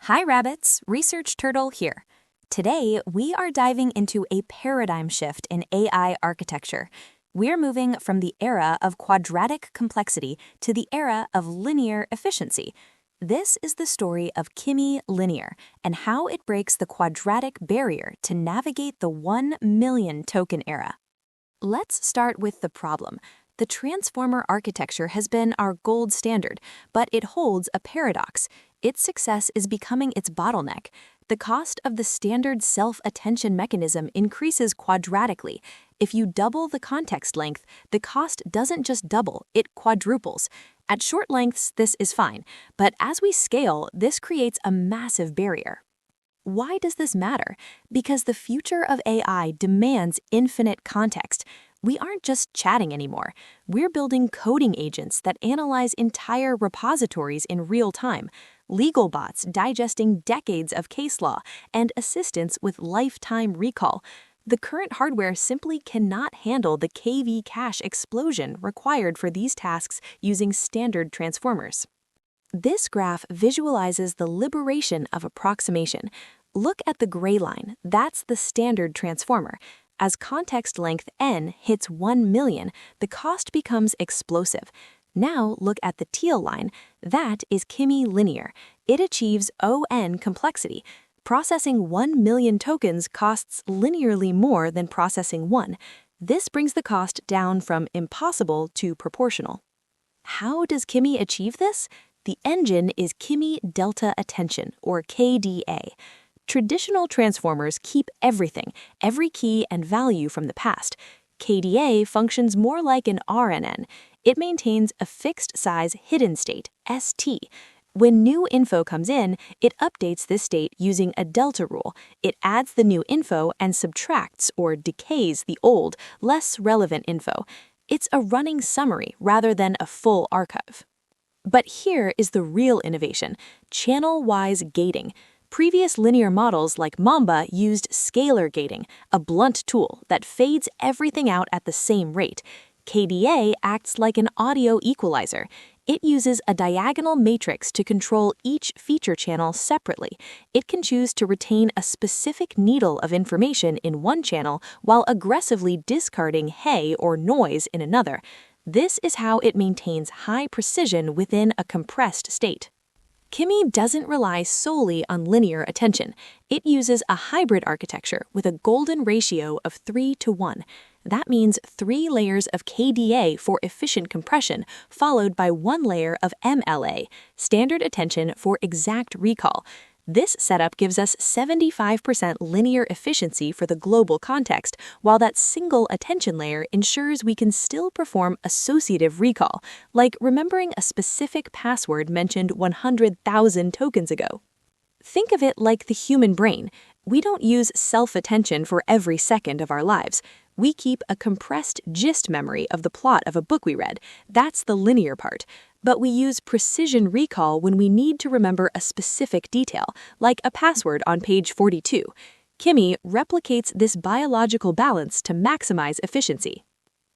Hi rabbits, Research Turtle here. Today, we are diving into a paradigm shift in AI architecture. We're moving from the era of quadratic complexity to the era of linear efficiency. This is the story of Kimi Linear and how it breaks the quadratic barrier to navigate the 1 million token era. Let's start with the problem. The transformer architecture has been our gold standard, but it holds a paradox. Its success is becoming its bottleneck. The cost of the standard self-attention mechanism increases quadratically. If you double the context length, the cost doesn't just double, it quadruples. At short lengths, this is fine, but as we scale, this creates a massive barrier. Why does this matter? Because the future of AI demands infinite context. We aren't just chatting anymore. We're building coding agents that analyze entire repositories in real time, legal bots digesting decades of case law, and assistants with lifetime recall. The current hardware simply cannot handle the KV cache explosion required for these tasks using standard transformers. This graph visualizes the liberation of approximation. Look at the gray line. That's the standard transformer. As context length n hits 1 million, the cost becomes explosive. Now look at the teal line. That is Kimi Linear. It achieves ON complexity. Processing 1 million tokens costs linearly more than processing one. This brings the cost down from impossible to proportional. How does Kimi achieve this? The engine is Kimi Delta Attention, or KDA. Traditional transformers keep everything, every key and value from the past. KDA functions more like an RNN. It maintains a fixed size hidden state, ST. When new info comes in, it updates this state using a delta rule. It adds the new info and subtracts or decays the old, less relevant info. It's a running summary rather than a full archive. But here is the real innovation: channel-wise gating. Previous linear models like Mamba used scalar gating, a blunt tool that fades everything out at the same rate. KDA acts like an audio equalizer. It uses a diagonal matrix to control each feature channel separately. It can choose to retain a specific needle of information in one channel while aggressively discarding hay or noise in another. This is how it maintains high precision within a compressed state. Kimi doesn't rely solely on linear attention. It uses a hybrid architecture with a golden ratio of 3:1. That means 3 layers of KDA for efficient compression, followed by 1 layer of MLA, standard attention for exact recall. This setup gives us 75% linear efficiency for the global context, while that single attention layer ensures we can still perform associative recall, like remembering a specific password mentioned 100,000 tokens ago. Think of it like the human brain. We don't use self-attention for every second of our lives. We keep a compressed gist memory of the plot of a book we read. That's the linear part. But we use precision recall when we need to remember a specific detail, like a password on page 42. Kimi replicates this biological balance to maximize efficiency.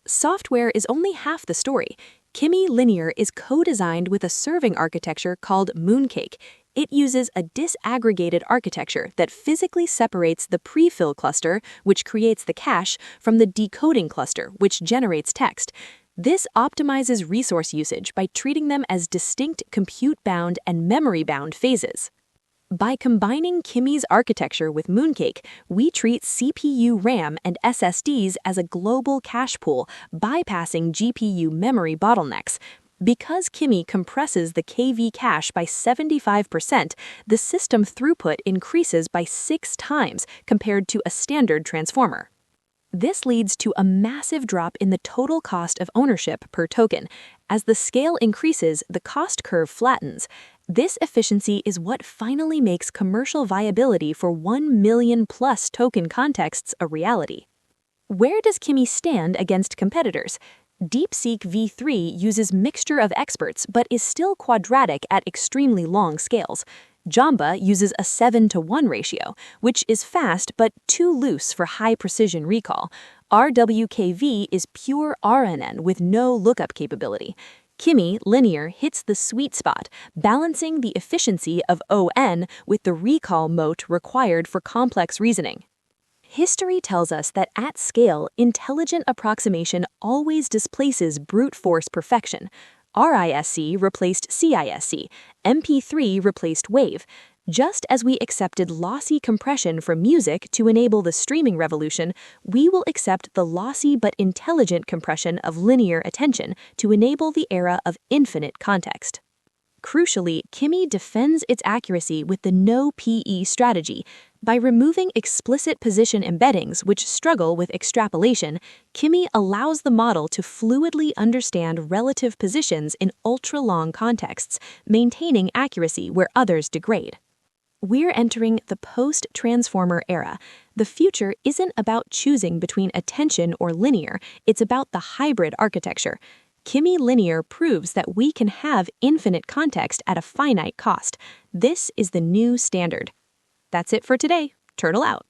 Software is only half the story. Kimi Linear is co-designed with a serving architecture called Mooncake. It uses a disaggregated architecture that physically separates the prefill cluster, which creates the cache, from the decoding cluster, which generates text. This optimizes resource usage by treating them as distinct compute-bound and memory-bound phases. By combining Kimi's architecture with Mooncake, we treat CPU RAM and SSDs as a global cache pool, bypassing GPU memory bottlenecks. Because Kimi compresses the KV cache by 75%, the system throughput increases by 6 times compared to a standard transformer. This leads to a massive drop in the total cost of ownership per token. As the scale increases, the cost curve flattens. This efficiency is what finally makes commercial viability for 1 million plus token contexts a reality. Where does Kimi stand against competitors? DeepSeek v3 uses mixture of experts but is still quadratic at extremely long scales. Jamba uses a 7:1 ratio, which is fast but too loose for high-precision recall. RWKV is pure RNN with no lookup capability. Kimi Linear hits the sweet spot, balancing the efficiency of ON with the recall moat required for complex reasoning. History tells us that at scale, intelligent approximation always displaces brute force perfection. RISC replaced CISC, MP3 replaced WAVE. Just as we accepted lossy compression for music to enable the streaming revolution, we will accept the lossy but intelligent compression of linear attention to enable the era of infinite context. Crucially, Kimi defends its accuracy with the no PE strategy. By removing explicit position embeddings which struggle with extrapolation, Kimi allows the model to fluidly understand relative positions in ultra-long contexts, maintaining accuracy where others degrade. We're entering the post-transformer era. The future isn't about choosing between attention or linear, it's about the hybrid architecture. Kimi Linear proves that we can have infinite context at a finite cost. This is the new standard. That's it for today. Turtle out.